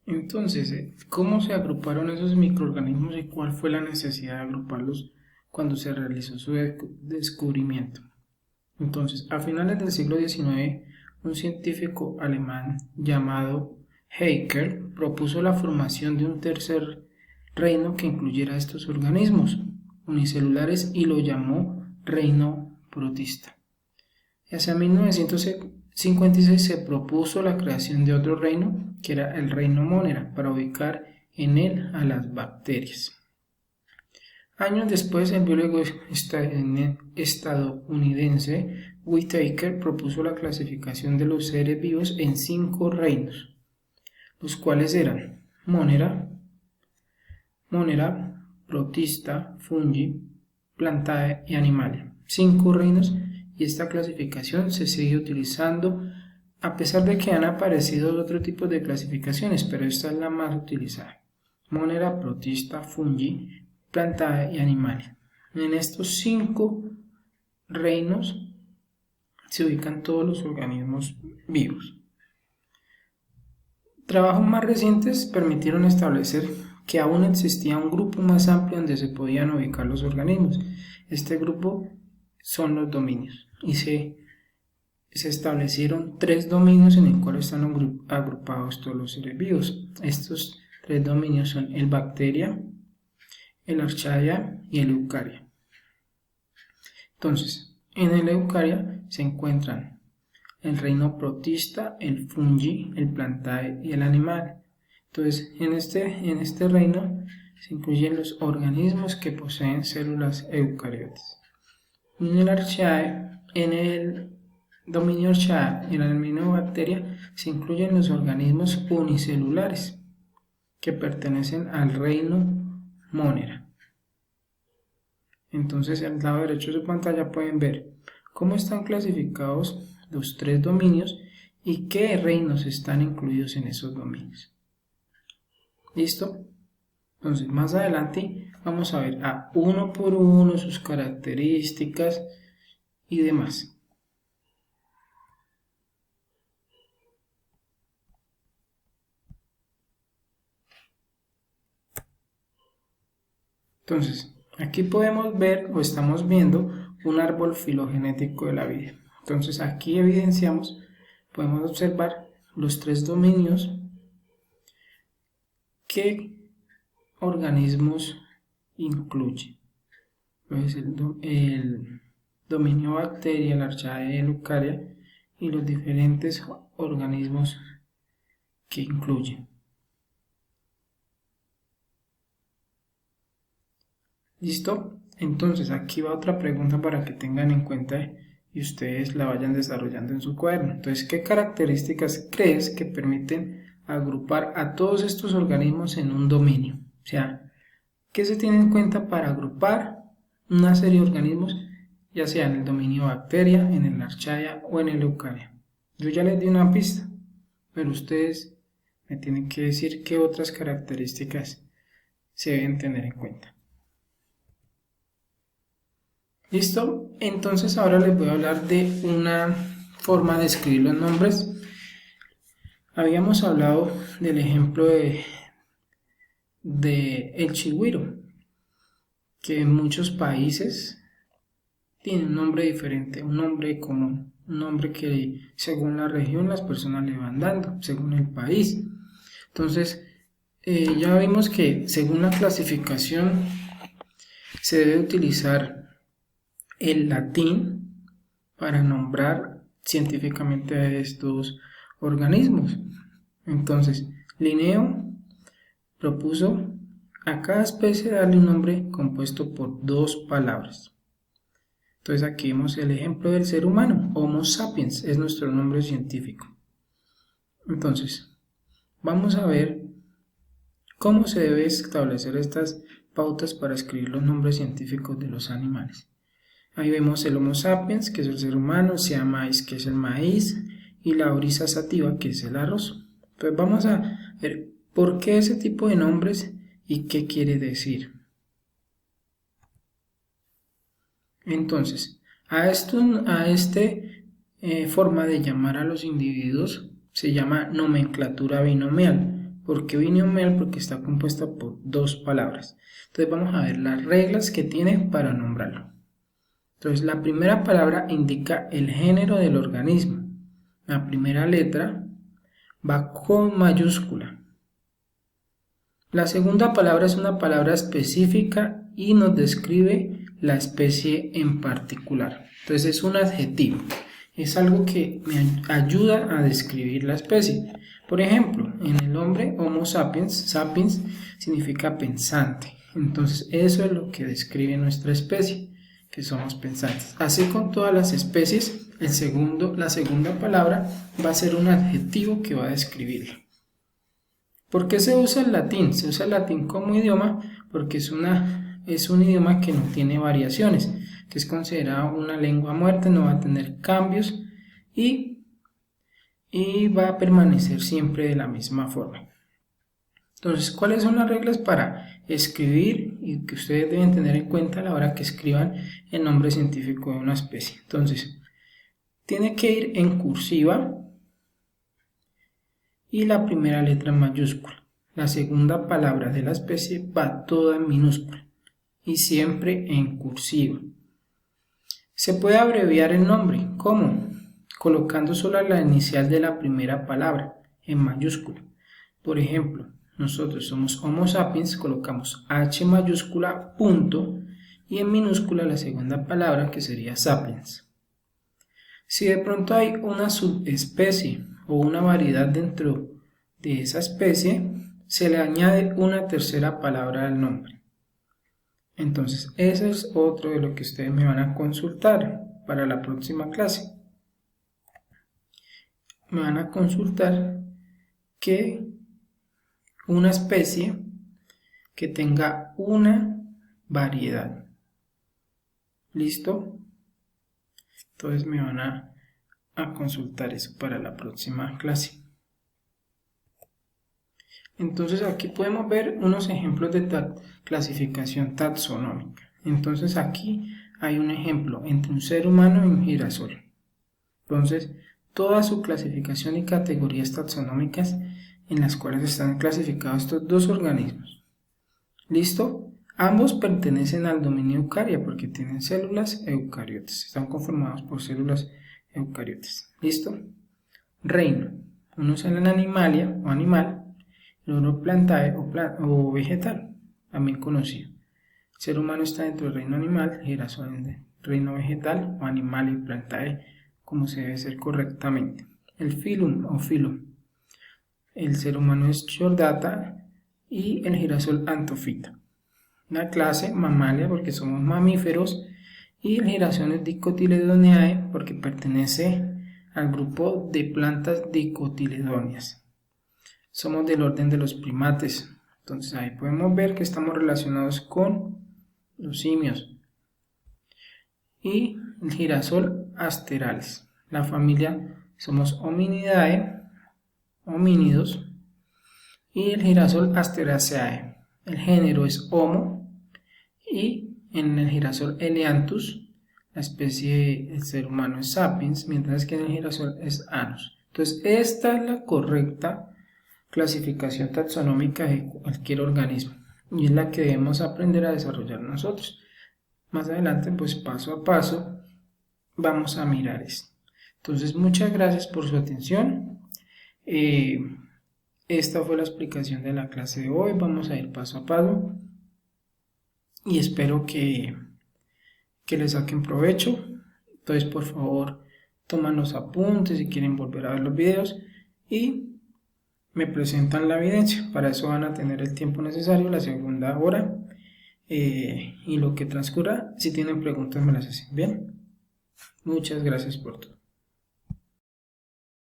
Entonces, ¿cómo se agruparon esos microorganismos y cuál fue la necesidad de agruparlos cuando se realizó su descubrimiento? Entonces, a finales del siglo XIX, un científico alemán llamado Haeckel propuso la formación de un tercer reino que incluyera estos organismos unicelulares y lo llamó reino protista. Hacia 1956 se propuso la creación de otro reino, que era el reino Monera, para ubicar en él a las bacterias. Años después, el biólogo estadounidense Whittaker propuso la clasificación de los seres vivos en 5 reinos, los cuales eran Monera, Protista, Fungi, Plantae y Animalia. 5 reinos, y esta clasificación se sigue utilizando a pesar de que han aparecido otro tipo de clasificaciones, pero esta es la más utilizada. Monera, Protista, Fungi, Plantae y Animalia. En estos 5 reinos se ubican todos los organismos vivos. Trabajos más recientes permitieron establecer que aún existía un grupo más amplio donde se podían ubicar los organismos. Este grupo son los dominios y se establecieron 3 dominios en el cual están agrupados todos los seres vivos. Estos 3 dominios son el Bacteria, el Archaea y el Eukarya. Entonces, en el Eukarya se encuentran el reino protista, el fungi, el plantae y el animal. Entonces, en este reino se incluyen los organismos que poseen células eucariotas. En el Archaea, en el dominio Archaea y en el dominio Bacteria se incluyen los organismos unicelulares que pertenecen al reino Monera. Entonces, al lado derecho de su pantalla pueden ver cómo están clasificados los 3 dominios y qué reinos están incluidos en esos dominios. ¿Listo? Entonces, más adelante vamos a ver a uno por uno sus características y demás. Entonces, aquí podemos ver o estamos viendo un árbol filogenético de la vida. Entonces, aquí evidenciamos, podemos observar los 3 dominios que organismos incluye. Pues el dominio Bacteria, el Archaea y el Eukarya, y los diferentes organismos que incluye. ¿Listo? Entonces aquí va otra pregunta para que tengan en cuenta y ustedes la vayan desarrollando en su cuaderno. Entonces, ¿qué características crees que permiten agrupar a todos estos organismos en un dominio? O sea, ¿qué se tiene en cuenta para agrupar una serie de organismos, ya sea en el dominio Bacteria, en el Archaea o en el Eukarya? Yo ya les di una pista, pero ustedes me tienen que decir qué otras características se deben tener en cuenta. ¿Listo? Entonces ahora les voy a hablar de una forma de escribir los nombres. Habíamos hablado del ejemplo de el chigüiro, que en muchos países tiene un nombre diferente, un nombre común, un nombre que según la región las personas le van dando, según el país. Entonces, ya vimos que según la clasificación se debe utilizar el latín para nombrar científicamente a estos organismos. Entonces, Linneo propuso a cada especie darle un nombre compuesto por 2 palabras. Entonces aquí vemos el ejemplo del ser humano, Homo sapiens, es nuestro nombre científico. Entonces, vamos a ver cómo se debe establecer estas pautas para escribir los nombres científicos de los animales. Ahí vemos el Homo sapiens, que es el ser humano, el Sea maíz, que es el maíz, y la Oryza sativa, que es el arroz. Entonces vamos a ver por qué ese tipo de nombres y qué quiere decir. Entonces, a esta forma de llamar a los individuos se llama nomenclatura binomial ¿Por qué binomial? Porque está compuesta por dos palabras. Entonces vamos a ver las reglas que tiene para nombrarlo. Entonces la primera palabra indica el género del organismo. La primera letra va con mayúscula. La segunda palabra es una palabra específica y nos describe la especie en particular. Entonces es un adjetivo. Es algo que me ayuda a describir la especie. Por ejemplo, en el nombre Homo sapiens, sapiens significa pensante. Entonces eso es lo que describe nuestra especie, que somos pensantes. Así con todas las especies, la segunda palabra va a ser un adjetivo que va a describirla. ¿Por qué se usa el latín? Se usa el latín como idioma porque es un idioma que no tiene variaciones, que es considerado una lengua muerta, no va a tener cambios y va a permanecer siempre de la misma forma. Entonces, ¿cuáles son las reglas para escribir y que ustedes deben tener en cuenta a la hora que escriban el nombre científico de una especie? Entonces, tiene que ir en cursiva y la primera letra en mayúscula. La segunda palabra de la especie va toda en minúscula y siempre en cursiva. Se puede abreviar el nombre, ¿cómo? Colocando solo la inicial de la primera palabra en mayúscula. Por ejemplo, nosotros somos Homo sapiens, colocamos H mayúscula, punto, y en minúscula la segunda palabra que sería sapiens. Si de pronto hay una subespecie o una variedad dentro de esa especie, se le añade una tercera palabra al nombre. Entonces, eso es otro de lo que ustedes me van a consultar para la próxima clase. Me van a consultar que una especie que tenga una variedad. ¿Listo? Entonces me van a consultar eso para la próxima clase. Entonces aquí podemos ver unos ejemplos de clasificación taxonómica. Entonces aquí hay un ejemplo entre un ser humano y un girasol. Entonces toda su clasificación y categorías taxonómicas en las cuales están clasificados estos dos organismos. ¿Listo? Ambos pertenecen al dominio eucaria porque tienen células eucariotas. Están conformados por células eucariotas. ¿Listo? Reino. Uno es el animalia o animal, el otro plantae o vegetal, también conocido. El ser humano está dentro del reino animal, el girasol en el reino vegetal o animal y plantae, como se debe ser correctamente. El filum o filo. El ser humano es chordata y el girasol antofita. La clase mamalia porque somos mamíferos y el girasol es Dicotyledoniae porque pertenece al grupo de plantas dicotiledóneas. Somos del orden de los primates. Entonces ahí podemos ver que estamos relacionados con los simios. Y el girasol asterales. La familia somos Hominidae, homínidos, y el girasol Asteraceae. El género es Homo y en el girasol Eleanthus la especie del ser humano es Sapiens, mientras que en el girasol es Anus. Entonces esta es la correcta clasificación taxonómica de cualquier organismo y es la que debemos aprender a desarrollar nosotros. Más adelante, pues paso a paso, vamos a mirar esto. Entonces, muchas gracias por su atención. Esta fue la explicación de la clase de hoy. Vamos a ir paso a paso y espero que le saquen provecho. Entonces, por favor, toman los apuntes si quieren volver a ver los videos y me presentan la evidencia. Para eso van a tener el tiempo necesario, la segunda hora. Y lo que transcurra, si tienen preguntas me las hacen. Bien, muchas gracias por todo.